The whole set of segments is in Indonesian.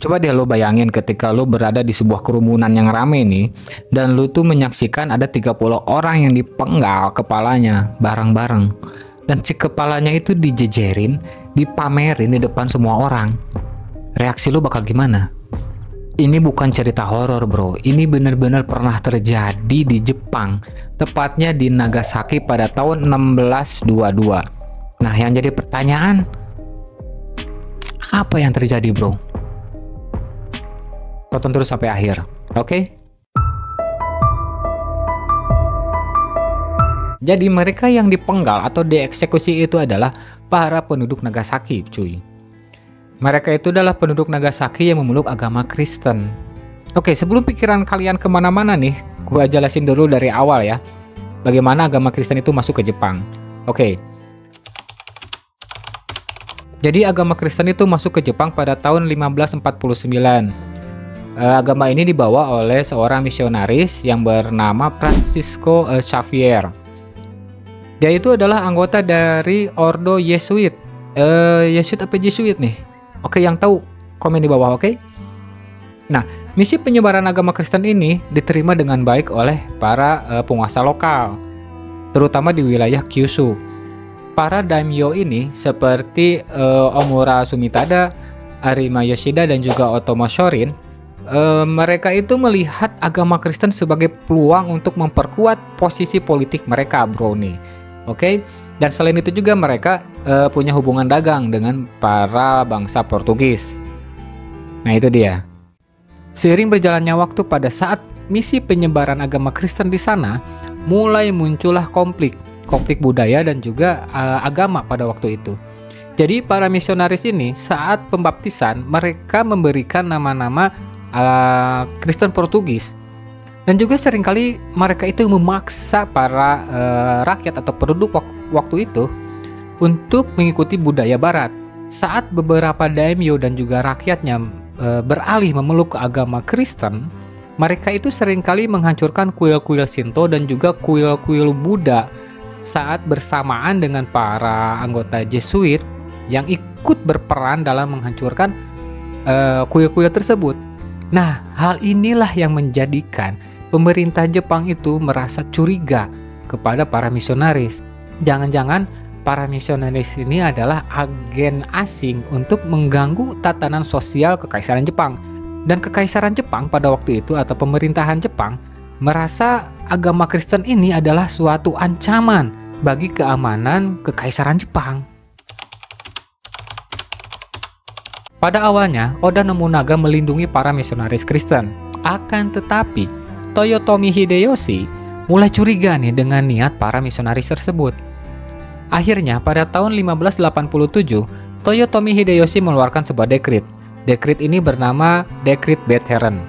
Coba deh lo bayangin ketika lo berada di sebuah kerumunan yang rame nih, dan lo tuh menyaksikan ada 30 orang yang dipenggal kepalanya bareng-bareng. Dan si kepalanya itu dijejerin, dipamerin di depan semua orang. Reaksi lo bakal gimana? Ini bukan cerita horor bro, ini bener-bener pernah terjadi di Jepang, tepatnya di Nagasaki pada tahun 1622. Nah, yang jadi pertanyaan, apa yang terjadi bro? Tonton terus sampai akhir, oke? Jadi mereka yang dipenggal atau dieksekusi itu adalah para penduduk Nagasaki, cuy. Mereka itu adalah penduduk Nagasaki yang memeluk agama Kristen. Oke, sebelum pikiran kalian kemana-mana nih, gua jelasin dulu dari awal ya, bagaimana agama Kristen itu masuk ke Jepang. Oke. Jadi agama Kristen itu masuk ke Jepang pada tahun 1549. Agama ini dibawa oleh seorang misionaris yang bernama Francisco Xavier. Dia itu adalah anggota dari Ordo Yesuit. Yesuit apa Jesuit nih? Oke, yang tahu komen di bawah, oke? Nah, misi penyebaran agama Kristen ini diterima dengan baik oleh para penguasa lokal, terutama di wilayah Kyushu. Para daimyo ini seperti Omura Sumitada, Arima Yoshida, dan juga Otomo Shorin, mereka itu melihat agama Kristen sebagai peluang untuk memperkuat posisi politik mereka, bro nih. Oke, dan selain itu juga mereka punya hubungan dagang dengan para bangsa Portugis. Nah, itu dia. Seiring berjalannya waktu, pada saat misi penyebaran agama Kristen di sana, mulai muncullah konflik budaya dan juga agama pada waktu itu. Jadi para misionaris ini saat pembaptisan mereka memberikan nama-nama Kristen Portugis, dan juga seringkali mereka itu memaksa para rakyat atau penduduk waktu itu untuk mengikuti budaya barat. Saat beberapa daimyo dan juga rakyatnya beralih memeluk agama Kristen, mereka itu seringkali menghancurkan kuil-kuil Shinto dan juga kuil-kuil Buddha saat bersamaan dengan para anggota Jesuit yang ikut berperan dalam menghancurkan kuil-kuil tersebut. Nah, hal inilah yang menjadikan pemerintah Jepang itu merasa curiga kepada para misionaris. Jangan-jangan para misionaris ini adalah agen asing untuk mengganggu tatanan sosial Kekaisaran Jepang. Dan Kekaisaran Jepang pada waktu itu atau pemerintahan Jepang merasa agama Kristen ini adalah suatu ancaman bagi keamanan Kekaisaran Jepang. Pada awalnya, Oda Nobunaga melindungi para misionaris Kristen. Akan tetapi, Toyotomi Hideyoshi mulai curiga nih dengan niat para misionaris tersebut. Akhirnya, pada tahun 1587, Toyotomi Hideyoshi mengeluarkan sebuah dekrit. Dekrit ini bernama Dekrit Veteran.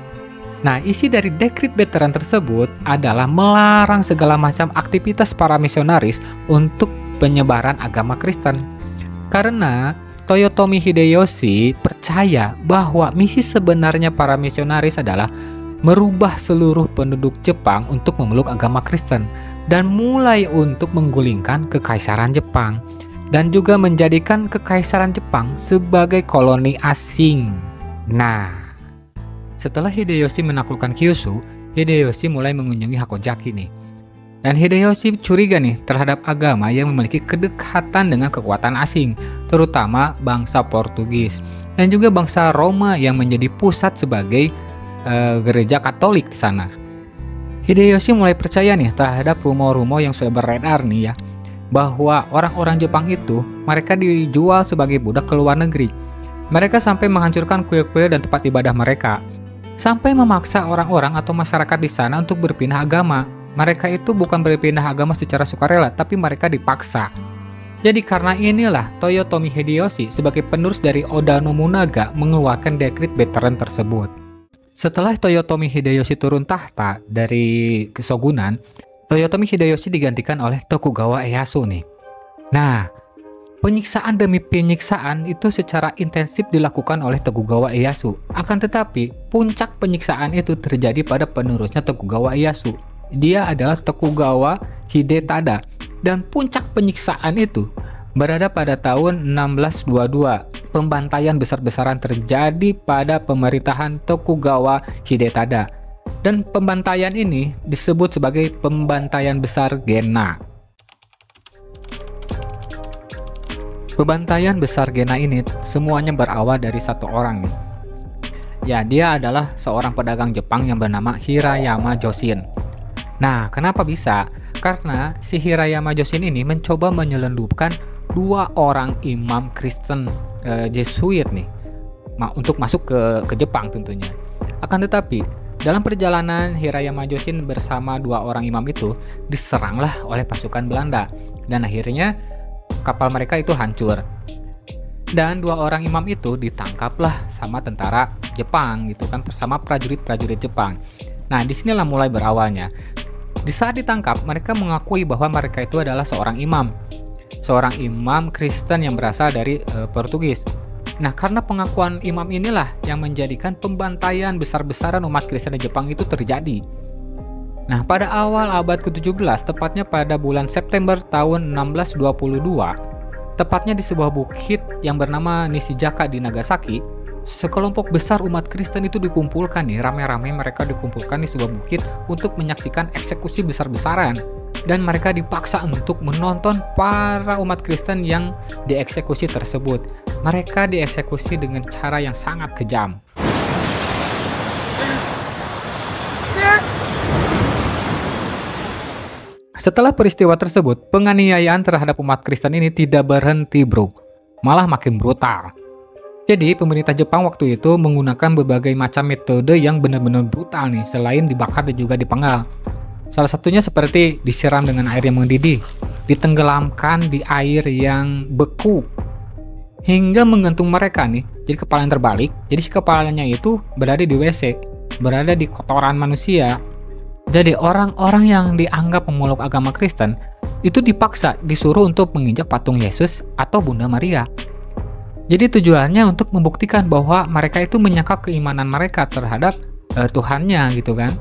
Nah, isi dari Dekrit Veteran tersebut adalah melarang segala macam aktivitas para misionaris untuk penyebaran agama Kristen. Karena Toyotomi Hideyoshi percaya bahwa misi sebenarnya para misionaris adalah merubah seluruh penduduk Jepang untuk memeluk agama Kristen dan mulai untuk menggulingkan Kekaisaran Jepang dan juga menjadikan Kekaisaran Jepang sebagai koloni asing. Nah, setelah Hideyoshi menaklukkan Kyushu, Hideyoshi mulai mengunjungi Hakodate nih. Dan Hideyoshi curiga nih terhadap agama yang memiliki kedekatan dengan kekuatan asing, terutama bangsa Portugis dan juga bangsa Roma yang menjadi pusat sebagai gereja Katolik di sana. Hideyoshi mulai percaya nih terhadap rumor-rumor yang sudah beredar nih ya, bahwa orang-orang Jepang itu mereka dijual sebagai budak ke luar negeri. Mereka sampai menghancurkan kuil-kuil dan tempat ibadah mereka, sampai memaksa orang-orang atau masyarakat di sana untuk berpindah agama. Mereka itu bukan berpindah agama secara sukarela, tapi mereka dipaksa. Jadi karena inilah Toyotomi Hideyoshi sebagai penerus dari Oda Nobunaga mengeluarkan dekrit veteran tersebut. Setelah Toyotomi Hideyoshi turun tahta dari kesogunan, Toyotomi Hideyoshi digantikan oleh Tokugawa Ieyasu nih. Nah, penyiksaan demi penyiksaan itu secara intensif dilakukan oleh Tokugawa Ieyasu. Akan tetapi, puncak penyiksaan itu terjadi pada penerusnya Tokugawa Ieyasu. Dia adalah Tokugawa Hidetada, dan puncak penyiksaan itu berada pada tahun 1622. pembantaian besar-besaran terjadi pada pemerintahan Tokugawa Hidetada. Dan pembantaian ini disebut sebagai pembantaian besar Gena. Pembantaian besar Gena ini semuanya berawal dari satu orang nih. Ya, dia adalah seorang pedagang Jepang yang bernama Hirayama Joshin. Nah, kenapa bisa? Karena si Hirayama Joshin ini mencoba menyelundupkan 2 orang imam Kristen Jesuit nih untuk masuk ke Jepang tentunya. Akan tetapi dalam perjalanan Hirayama Joshin bersama 2 orang imam itu diseranglah oleh pasukan Belanda, dan akhirnya kapal mereka itu hancur. Dan 2 orang imam itu ditangkaplah sama tentara Jepang gitu kan, bersama prajurit-prajurit Jepang. Nah, disinilah mulai berawalnya. Di saat ditangkap, mereka mengakui bahwa mereka itu adalah seorang imam Kristen yang berasal dari Portugis. Nah, karena pengakuan imam inilah yang menjadikan pembantaian besar-besaran umat Kristen di Jepang itu terjadi. Nah, pada awal abad ke-17, tepatnya pada bulan September tahun 1622, tepatnya di sebuah bukit yang bernama Nishijaka di Nagasaki, sekelompok besar umat Kristen itu dikumpulkan nih, rame-rame mereka dikumpulkan di sebuah bukit untuk menyaksikan eksekusi besar-besaran. Dan mereka dipaksa untuk menonton para umat Kristen yang dieksekusi tersebut. Mereka dieksekusi dengan cara yang sangat kejam. Setelah peristiwa tersebut, penganiayaan terhadap umat Kristen ini tidak berhenti, bro. Malah makin brutal. Jadi, pemerintah Jepang waktu itu menggunakan berbagai macam metode yang benar-benar brutal nih, selain dibakar dan juga dipenggal. Salah satunya seperti disiram dengan air yang mendidih, ditenggelamkan di air yang beku, hingga menggantung mereka nih, jadi kepala yang terbalik. Jadi si kepalanya itu berada di WC, berada di kotoran manusia. Jadi orang-orang yang dianggap pemeluk agama Kristen itu dipaksa disuruh untuk menginjak patung Yesus atau Bunda Maria. Jadi tujuannya untuk membuktikan bahwa mereka itu menyangkal keimanan mereka terhadap Tuhannya gitu kan.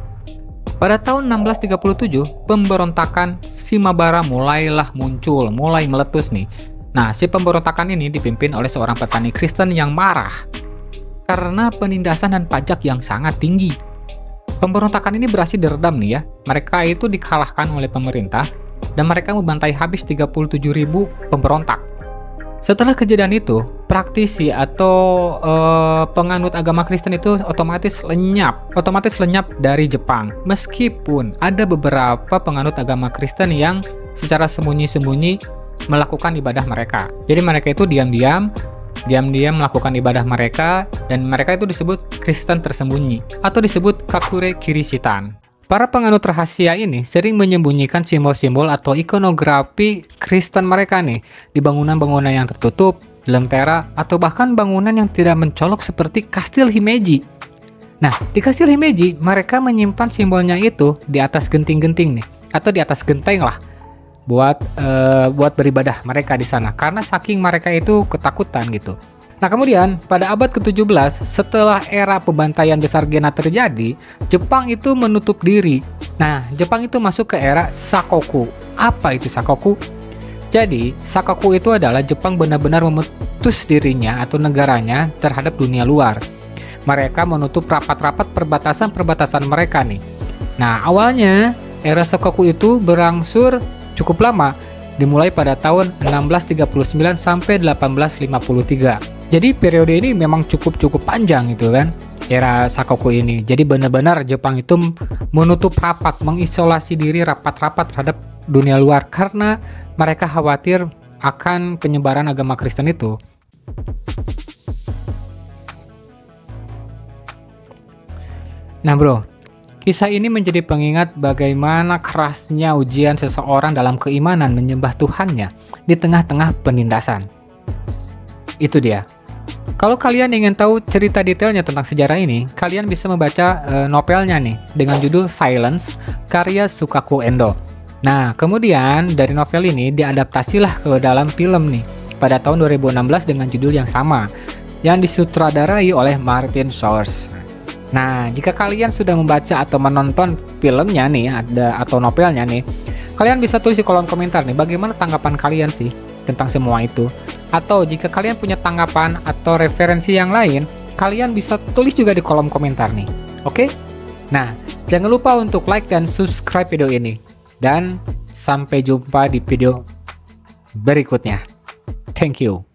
Pada tahun 1637, pemberontakan Shimabara mulailah muncul, mulai meletus nih. Nah, si pemberontakan ini dipimpin oleh seorang petani Kristen yang marah karena penindasan dan pajak yang sangat tinggi. Pemberontakan ini berhasil diredam nih ya. Mereka itu dikalahkan oleh pemerintah dan mereka membantai habis 37.000 pemberontak. Setelah kejadian itu, praktisi atau penganut agama Kristen itu otomatis lenyap dari Jepang. Meskipun ada beberapa penganut agama Kristen yang secara sembunyi-sembunyi melakukan ibadah mereka. Jadi mereka itu diam-diam melakukan ibadah mereka, dan mereka itu disebut Kristen tersembunyi atau disebut Kakure Kirishitan. Para penganut rahasia ini sering menyembunyikan simbol-simbol atau ikonografi Kristen mereka nih di bangunan-bangunan yang tertutup, lentera, atau bahkan bangunan yang tidak mencolok seperti Kastil Himeji. Nah, di Kastil Himeji mereka menyimpan simbolnya itu di atas genting-genting nih, atau di atas genteng lah, buat beribadah mereka di sana karena saking mereka itu ketakutan gitu. Nah, kemudian pada abad ke-17 setelah era pembantaian besar Gena terjadi, Jepang itu menutup diri. Nah, Jepang itu masuk ke era Sakoku. Apa itu Sakoku? Jadi, Sakoku itu adalah Jepang benar-benar memutus dirinya atau negaranya terhadap dunia luar. Mereka menutup rapat-rapat perbatasan-perbatasan mereka nih. Nah, awalnya era Sakoku itu berangsur cukup lama, dimulai pada tahun 1639 sampai 1853. Jadi periode ini memang cukup panjang gitu kan, era Sakoku ini. Jadi benar-benar Jepang itu menutup rapat, mengisolasi diri rapat-rapat terhadap dunia luar karena mereka khawatir akan penyebaran agama Kristen itu. Nah bro, kisah ini menjadi pengingat bagaimana kerasnya ujian seseorang dalam keimanan menyembah Tuhannya di tengah-tengah penindasan. Itu dia. Kalau kalian ingin tahu cerita detailnya tentang sejarah ini, kalian bisa membaca novelnya nih dengan judul Silence karya Sukaku Endo. Nah, kemudian dari novel ini diadaptasilah ke dalam film nih pada tahun 2016 dengan judul yang sama yang disutradarai oleh Martin Shores. Nah, jika kalian sudah membaca atau menonton filmnya nih atau novelnya nih, kalian bisa tulis di kolom komentar nih bagaimana tanggapan kalian sih tentang semua itu. Atau jika kalian punya tanggapan atau referensi yang lain, kalian bisa tulis juga di kolom komentar nih. Oke? Nah, jangan lupa untuk like dan subscribe video ini. Dan sampai jumpa di video berikutnya. Thank you.